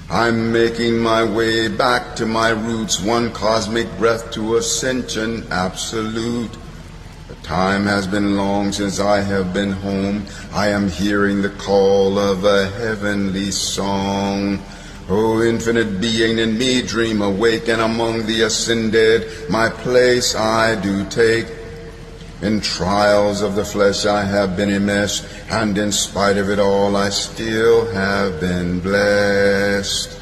I'm making my way back to my roots, one cosmic breath to ascension absolute. The time has been long since I have been home. I am hearing the call of a heavenly song. O infinite being in me, dream awake, and among the ascended my place I do take. In trials of the flesh I have been immersed, and in spite of it all I still have been blessed.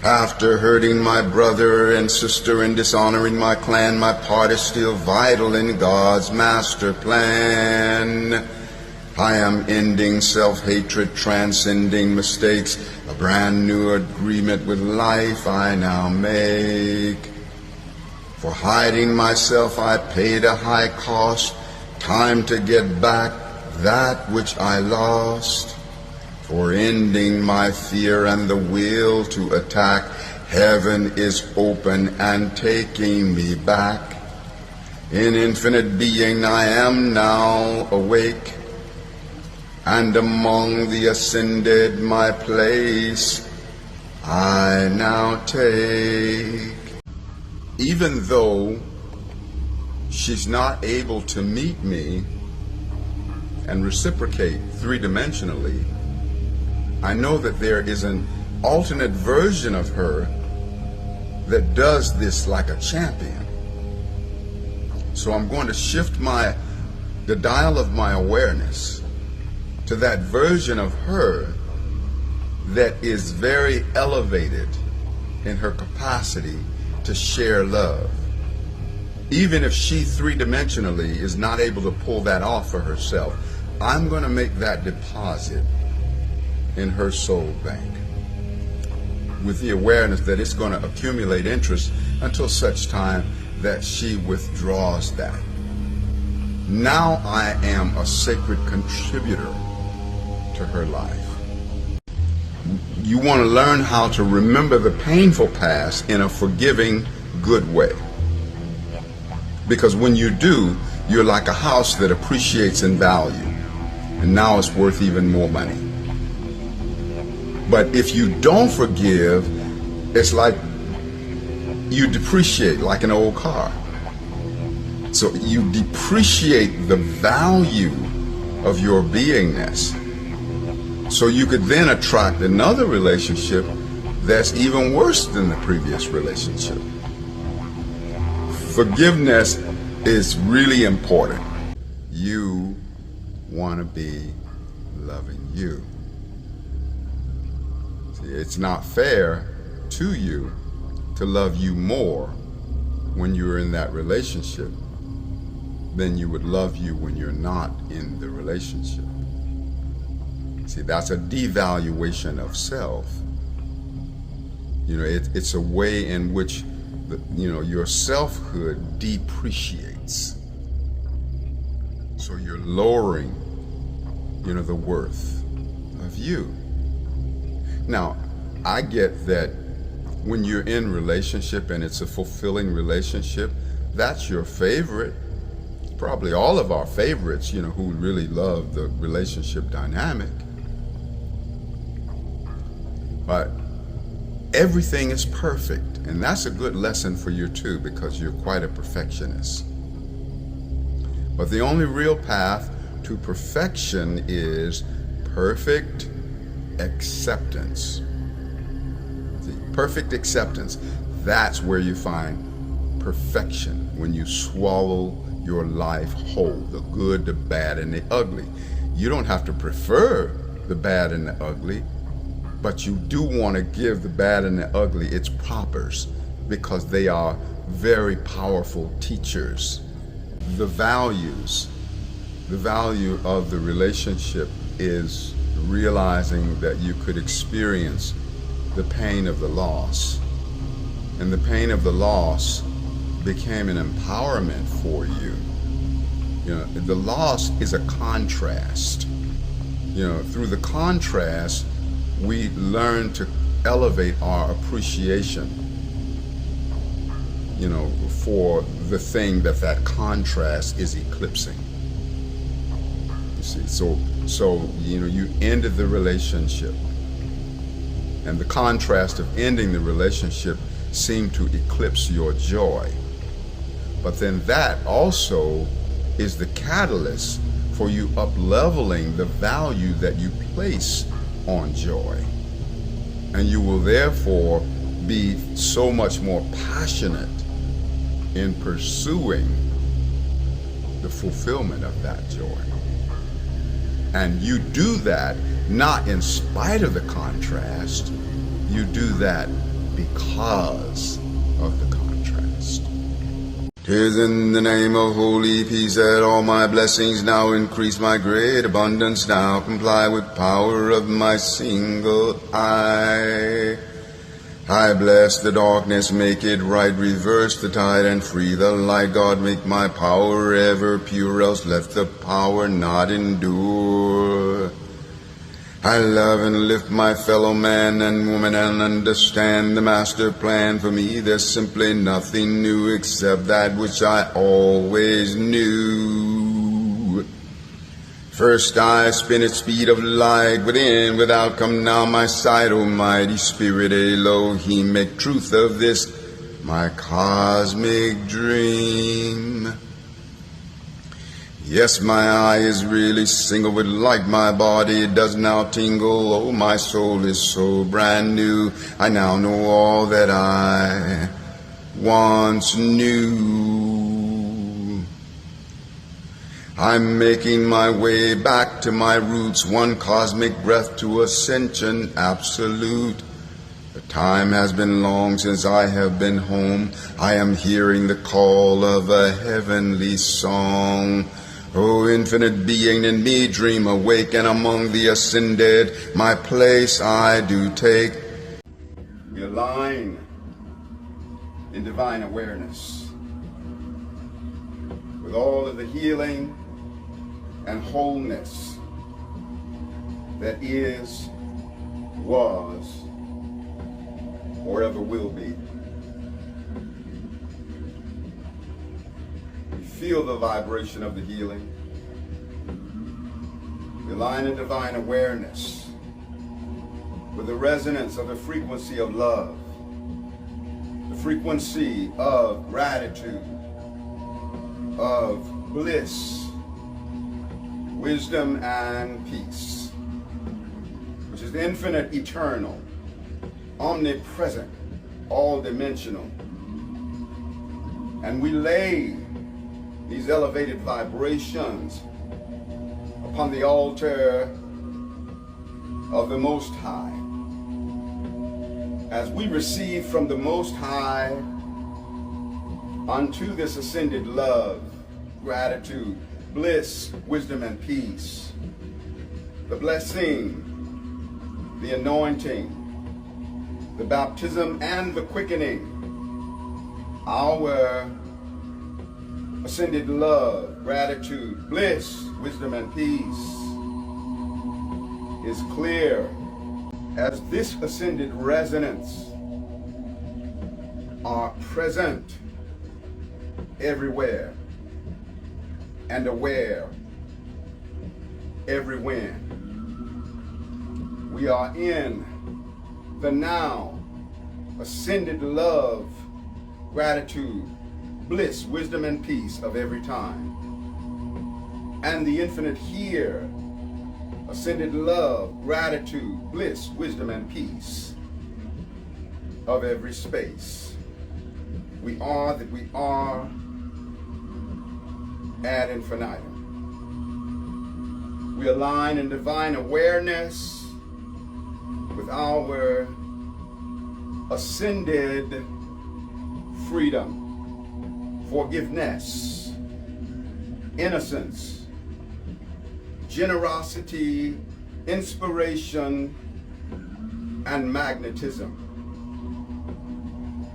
After hurting my brother and sister and dishonoring my clan, my part is still vital in God's master plan. I am ending self-hatred, transcending mistakes, a brand new agreement with life I now make. For hiding myself I paid a high cost, time to get back that which I lost. For ending my fear and the will to attack, heaven is open and taking me back. In infinite being I am now awake, and among the ascended my place I now take. Even though she's not able to meet me and reciprocate three-dimensionally, I know that there is an alternate version of her that does this like a champion. So I'm going to shift the dial of my awareness to that version of her that is very elevated in her capacity to share love. Even if she three-dimensionally is not able to pull that off for herself, I'm going to make that deposit in her soul bank with the awareness that it's going to accumulate interest until such time that she withdraws that. Now I am a sacred contributor to her life. You want to learn how to remember the painful past in a forgiving, good way. Because when you do, you're like a house that appreciates in value, and now it's worth even more money. But if you don't forgive, it's like you depreciate like an old car. So you depreciate the value of your beingness. So you could then attract another relationship that's even worse than the previous relationship. Forgiveness is really important. You want to be loving you. See, it's not fair to you to love you more when you're in that relationship than you would love you when you're not in the relationship. See, that's a devaluation of self. You know, it's a way in which your selfhood depreciates. So you're lowering, the worth of you. Now, I get that when you're in relationship and it's a fulfilling relationship, that's your favorite. Probably all of our favorites, who really love the relationship dynamic. But everything is perfect, and that's a good lesson for you too, because you're quite a perfectionist. But the only real path to perfection is perfect acceptance. See, perfect acceptance, that's where you find perfection, when you swallow your life whole, the good, the bad, and the ugly. You don't have to prefer the bad and the ugly, but you do want to give the bad and the ugly its propers, because they are very powerful teachers. The value of the relationship is realizing that you could experience the pain of the loss. And the pain of the loss became an empowerment for you. The loss is a contrast. Through the contrast, we learn to elevate our appreciation, for the thing that contrast is eclipsing. You see, so you ended the relationship. and the contrast of ending the relationship seemed to eclipse your joy. But then that also is the catalyst for you up-leveling the value that you place on joy. And you will therefore be so much more passionate in pursuing the fulfillment of that joy. And you do that not in spite of the contrast, you do that because of the contrast. 'Tis in the name of holy peace that all my blessings now increase, my great abundance now comply with power of my single eye. I bless the darkness, make it right, reverse the tide and free the light. God, make my power ever pure, else let the power not endure. I love and lift my fellow man and woman and understand the master plan for me. There's simply nothing new except that which I always knew. First I spin at speed of light, within, without, come now my sight. Almighty Spirit, Elohim, make truth of this my cosmic dream. Yes, my eye is really single with light, my body does now tingle. Oh, my soul is so brand new, I now know all that I once knew. I'm making my way back to my roots, one cosmic breath to ascension absolute. The time has been long since I have been home, I am hearing the call of a heavenly song. O infinite being in me, dream awake, and among the ascended, my place I do take. We align in divine awareness with all of the healing and wholeness that is, was, or ever will be. Feel the vibration of the healing. We align in divine awareness with the resonance of the frequency of love, the frequency of gratitude, of bliss, wisdom, and peace, which is infinite, eternal, omnipresent, all-dimensional. And we lay these elevated vibrations upon the altar of the Most High, as we receive from the Most High unto this ascended love, gratitude, bliss, wisdom, and peace, the blessing, the anointing, the baptism, and the quickening, our ascended love, gratitude, bliss, wisdom, and peace is clear as this ascended resonance are present everywhere and aware every when. We are in the now, ascended love, gratitude, bliss, wisdom, and peace of every time. And the infinite here, ascended love, gratitude, bliss, wisdom, and peace of every space. We are that we are ad infinitum. We align in divine awareness with our ascended freedom, forgiveness, innocence, generosity, inspiration, and magnetism,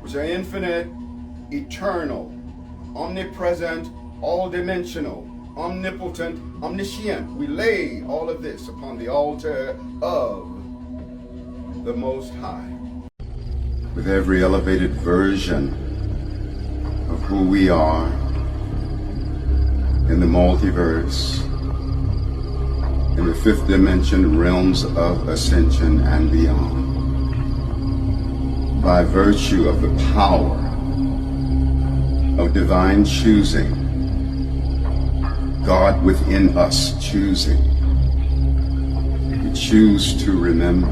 which are infinite, eternal, omnipresent, all-dimensional, omnipotent, omniscient. We lay all of this upon the altar of the Most High. With every elevated version of who we are in the multiverse, in the fifth dimension realms of ascension and beyond, by virtue of the power of divine choosing, God within us choosing, we choose to remember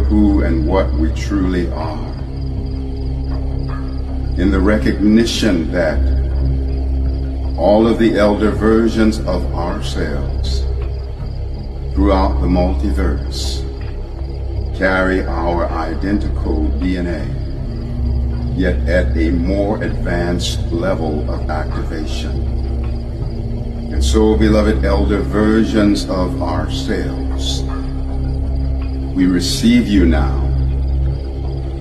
who and what we truly are, in the recognition that all of the elder versions of ourselves throughout the multiverse carry our identical DNA, yet at a more advanced level of activation. And so, beloved elder versions of ourselves, we receive you now,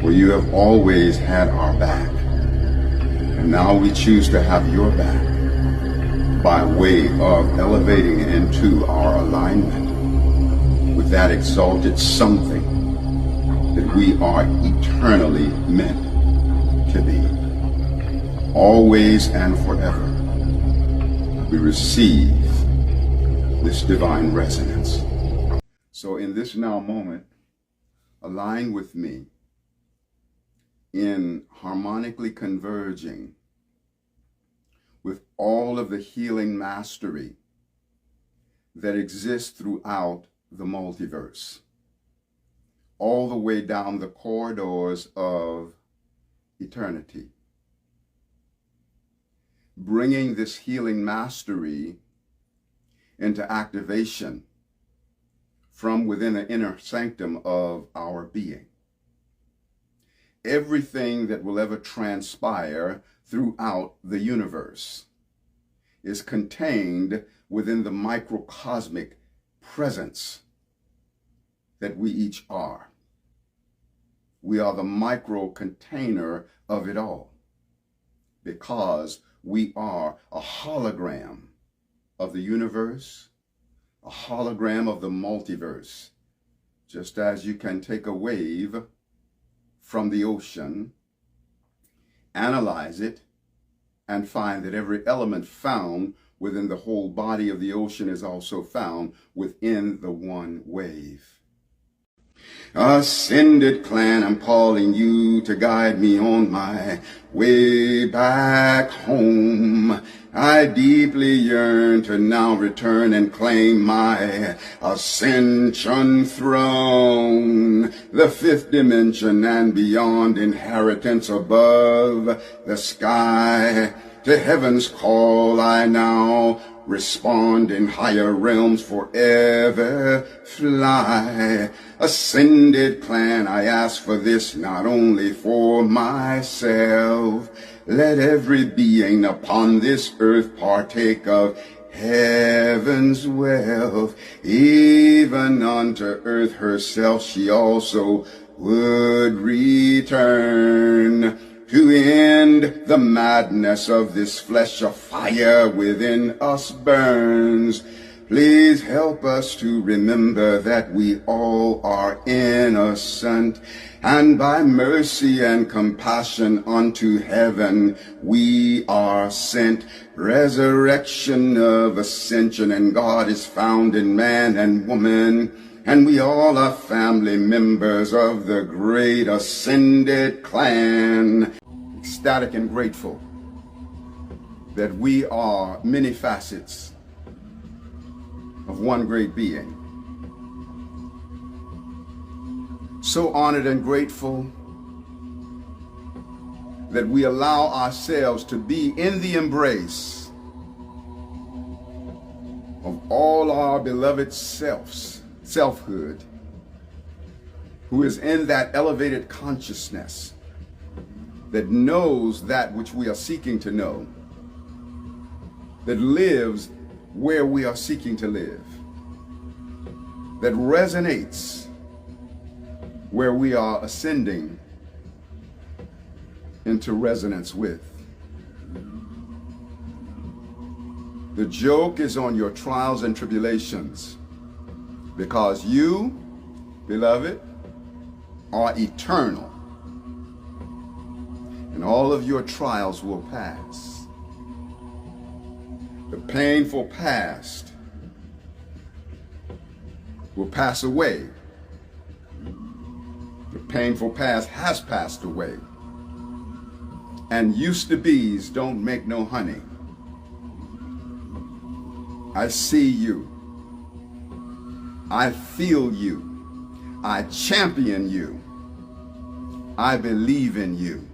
for you have always had our back, and now we choose to have your back by way of elevating into our alignment with that exalted something that we are eternally meant to be. Always and forever, we receive this divine resonance. So in this now moment, align with me in harmonically converging with all of the healing mastery that exists throughout the multiverse, all the way down the corridors of eternity, bringing this healing mastery into activation from within the inner sanctum of our being. Everything that will ever transpire throughout the universe is contained within the microcosmic presence that we each are. We are the micro container of it all, because we are a hologram of the universe, a hologram of the multiverse. Just as you can take a wave from the ocean, analyze it, and find that every element found within the whole body of the ocean is also found within the one wave. Ascended clan, I'm calling you to guide me on my way back home. I deeply yearn to now return and claim my ascension throne. The fifth dimension and beyond, inheritance above the sky. To heaven's call I now respond, in higher realms forever fly. Ascended clan, I ask for this not only for myself. Let every being upon this earth partake of heaven's wealth. Even unto earth herself she also would return, to end the madness of this flesh. A fire within us burns. Please help us to remember that we all are innocent, and by mercy and compassion unto heaven we are sent. Resurrection of ascension, and God is found in man and woman, and we all are family members of the great ascended clan. Ecstatic and grateful that we are many facets of one great being. So honored and grateful that we allow ourselves to be in the embrace of all our beloved selfhood, who is in that elevated consciousness that knows that which we are seeking to know, that lives where we are seeking to live, that resonates where we are ascending into resonance with. The joke is on your trials and tribulations, because you, beloved, are eternal, and all of your trials will pass. The painful past will pass away, The painful past has passed away. And used to be's don't make no honey. I see you. I feel you. I champion you. I believe in you.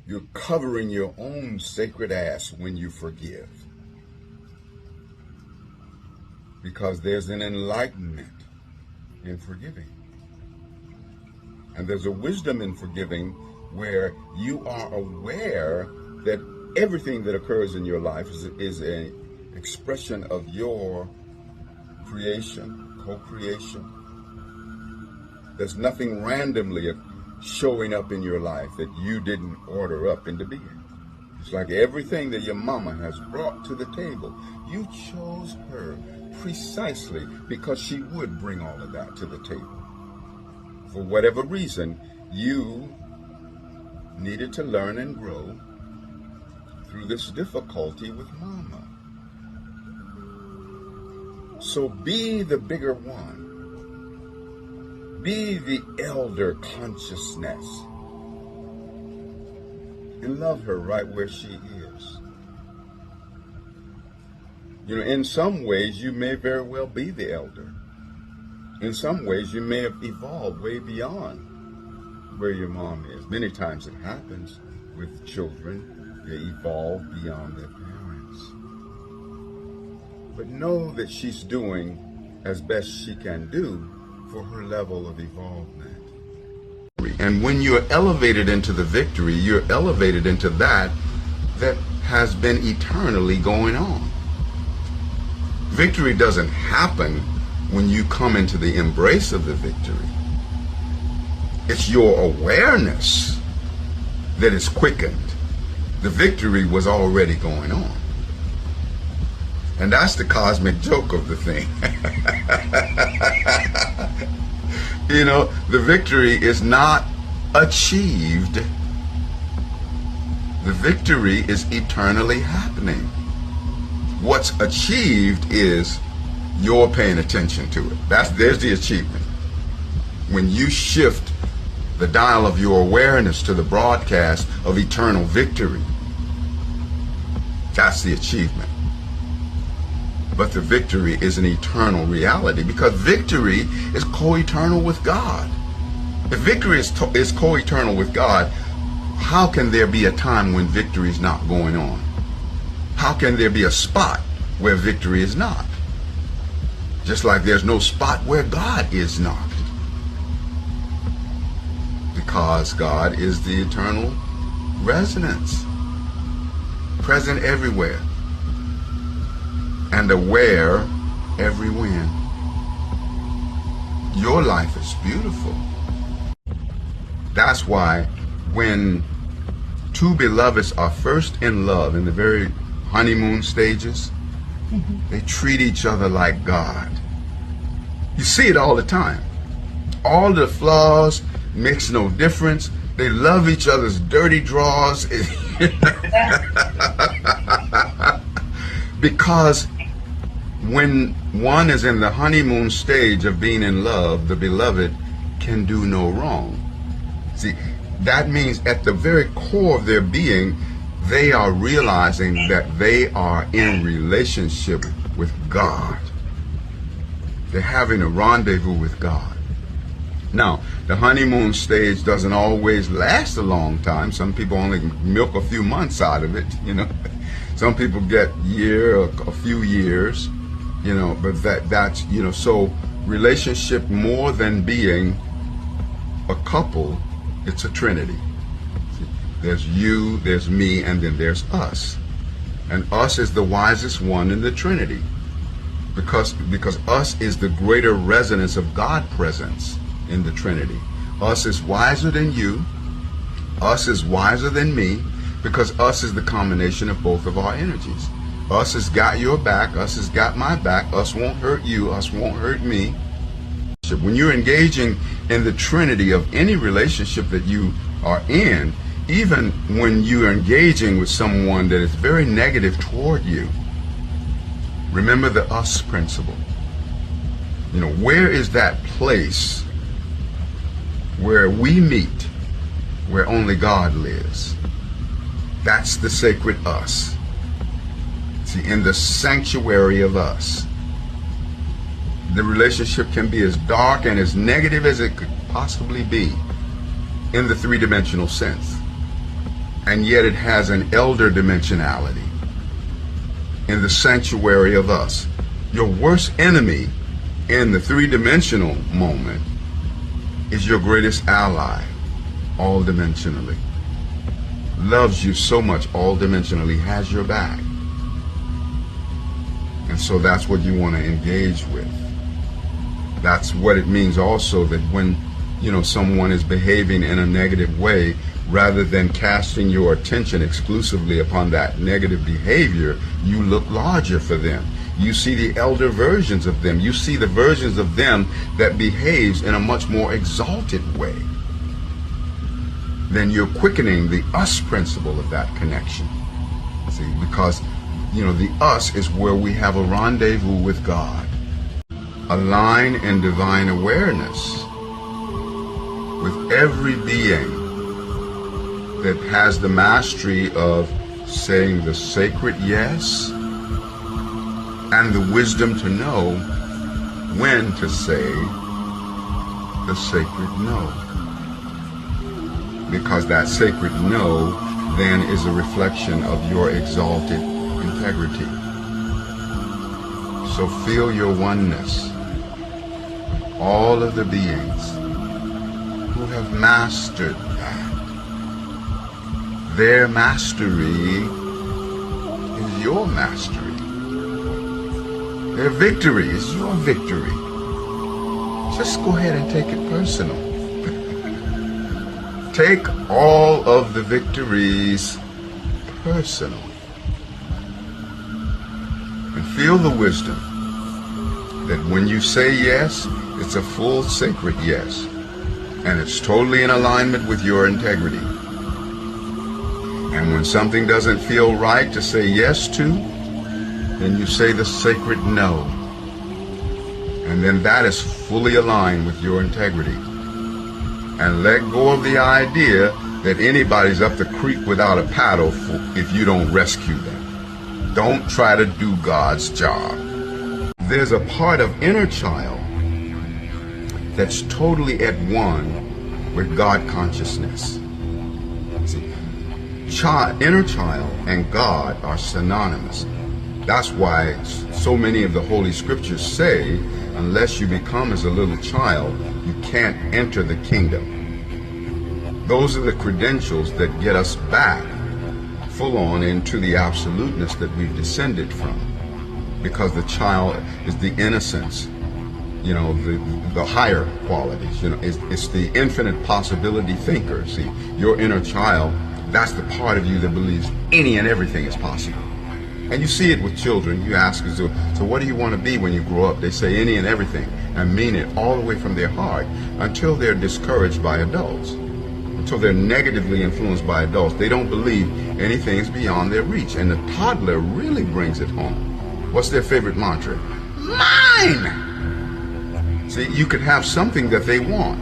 You're covering your own sacred ass when you forgive. Because there's an enlightenment in forgiving. And there's a wisdom in forgiving where you are aware that everything that occurs in your life is an expression of your creation, co-creation. There's nothing randomly showing up in your life that you didn't order up into being. It's like everything that your mama has brought to the table. You chose her precisely because she would bring all of that to the table. For whatever reason, you needed to learn and grow through this difficulty with mama. So be the bigger one. Be the elder consciousness and love her right where she is. You know, in some ways, you may very well be the elder. In some ways, you may have evolved way beyond where your mom is. Many times it happens with children. They evolve beyond their parents. But know that she's doing as best she can do for her level of evolvement. And when you're elevated into the victory, you're elevated into that has been eternally going on. Victory doesn't happen when you come into the embrace of the victory. It's your awareness that is quickened. The victory was already going on. And that's the cosmic joke of the thing. You know, the victory is not achieved. The victory is eternally happening. What's achieved is you're paying attention to it. There's the achievement. When you shift the dial of your awareness to the broadcast of eternal victory, that's the achievement. But the victory is an eternal reality, because victory is co-eternal with God. If victory is co-eternal with God, how can there be a time when victory is not going on? How can there be a spot where victory is not? Just like there's no spot where God is not. Because God is the eternal resonance, present everywhere and aware every when. Your life is beautiful. That's why when two beloveds are first in love, in the very honeymoon stages, they treat each other like God. You see it all the time. All the flaws makes no difference. They love each other's dirty draws. Because when one is in the honeymoon stage of being in love, the beloved can do no wrong. See, that means at the very core of their being, they are realizing that they are in relationship with God. They're having a rendezvous with God. Now, the honeymoon stage doesn't always last a long time. Some people only milk a few months out of it, you know. Some people get a few years, you know, but that's, you know, so relationship, more than being a couple, it's a trinity. There's you, there's me, and then there's us. And us is the wisest one in the trinity. Because us is the greater resonance of God presence in the trinity. Us is wiser than you. Us is wiser than me, because us is the combination of both of our energies. Us has got your back. Us has got my back. Us won't hurt you. Us won't hurt me. When you're engaging in the trinity of any relationship that you are in, even when you're engaging with someone that is very negative toward you, remember the us principle. You know, where is that place where we meet, where only God lives? That's the sacred us. See, in the sanctuary of us, the relationship can be as dark and as negative as it could possibly be in the three-dimensional sense. And yet it has an elder dimensionality in the sanctuary of us. Your worst enemy in the three-dimensional moment is your greatest ally, all dimensionally. Loves you so much, all dimensionally, has your back. And so that's what you want to engage with. That's what it means also, that when, you know, someone is behaving in a negative way, rather than casting your attention exclusively upon that negative behavior, you look larger for them. You see the elder versions of them. You see the versions of them that behaves in a much more exalted way. Then you're quickening the us principle of that connection. See, because, you know, the us is where we have a rendezvous with God. Align in divine awareness with every being that has the mastery of saying the sacred yes and the wisdom to know when to say the sacred no. Because that sacred no then is a reflection of your exalted integrity. So feel your oneness. All of the beings who have mastered that, their mastery is your mastery. Their victory is your victory. Just go ahead and take it personal. take all of the victories personally. And feel the wisdom that when you say yes, it's a full sacred yes. And it's totally in alignment with your integrity. And when something doesn't feel right to say yes to, then you say the sacred no. And then that is fully aligned with your integrity. And let go of the idea that anybody's up the creek without a paddle if you don't rescue them. Don't try to do God's job. There's a part of inner child that's totally at one with God consciousness. See, inner child and God are synonymous. That's why so many of the Holy Scriptures say, unless you become as a little child, you can't enter the kingdom. Those are the credentials that get us back full on into the absoluteness that we've descended from. Because the child is the innocence, you know, the higher qualities, you know, it's the infinite possibility thinker. See, your inner child, that's the part of you that believes any and everything is possible. And you see it with children. You ask, so what do you want to be when you grow up? They say any and everything and mean it all the way from their heart until they're discouraged by adults, until they're negatively influenced by adults. They don't believe anything is beyond their reach. And the toddler really brings it home. What's their favorite mantra? Mine! See, you could have something that they want.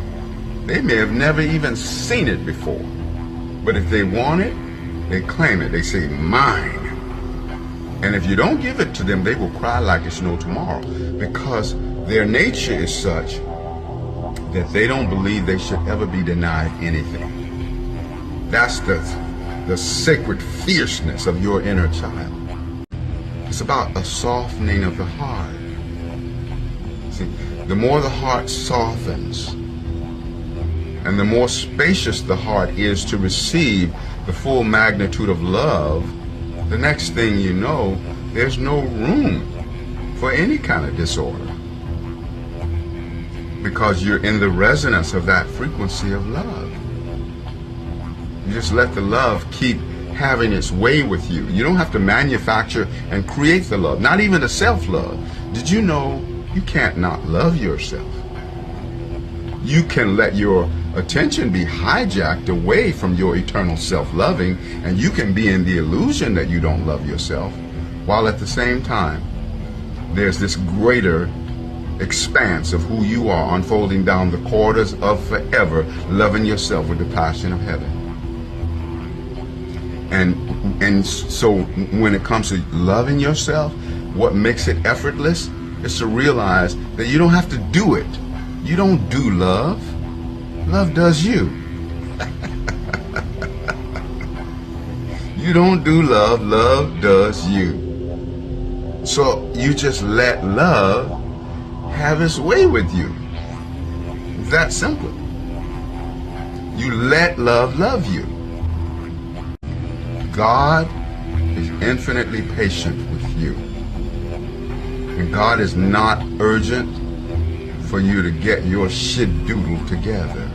They may have never even seen it before. But if they want it, they claim it. They say, mine. And if you don't give it to them, they will cry like it's no tomorrow. Because their nature is such that they don't believe they should ever be denied anything. That's the sacred fierceness of your inner child. It's about a softening of the heart. See, the more the heart softens, and the more spacious the heart is to receive the full magnitude of love, the next thing you know, there's no room for any kind of disorder. Because you're in the resonance of that frequency of love. You just let the love keep having its way with you. You don't have to manufacture and create the love, not even the self-love. Did you know you can't not love yourself? You can let your attention be hijacked away from your eternal self-loving, and you can be in the illusion that you don't love yourself, while at the same time there's this greater expanse of who you are unfolding down the corridors of forever, loving yourself with the passion of heaven. And so when it comes to loving yourself, what makes it effortless is to realize that you don't have to do it. You don't do love. Love does you. You don't do love. Love does you. So you just let love have its way with you. It's that simple. You let love love you. God is infinitely patient with you. And God is not urgent for you to get your shit doodle together.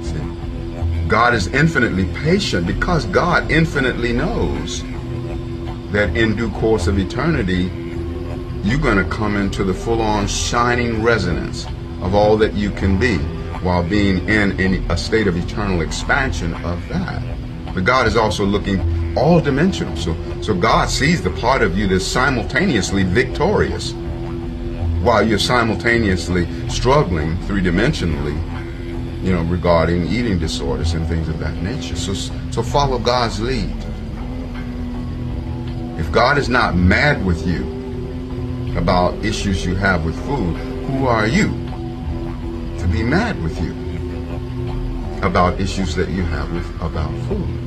See? God is infinitely patient because God infinitely knows that in due course of eternity, you're going to come into the full-on shining resonance of all that you can be while being in a state of eternal expansion of that. But God is also looking all-dimensional. So God sees the part of you that's simultaneously victorious while you're simultaneously struggling three-dimensionally, you know, regarding eating disorders and things of that nature. So follow God's lead. If God is not mad with you about issues you have with food, who are you to be mad with you about issues that you have about food?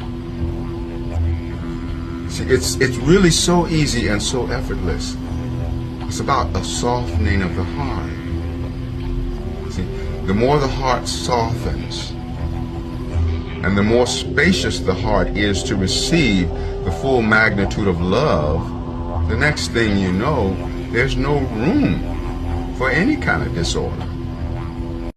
See, it's really so easy and so effortless. It's about a softening of the heart. See, the more the heart softens, and the more spacious the heart is to receive the full magnitude of love, the next thing you know, there's no room for any kind of disorder.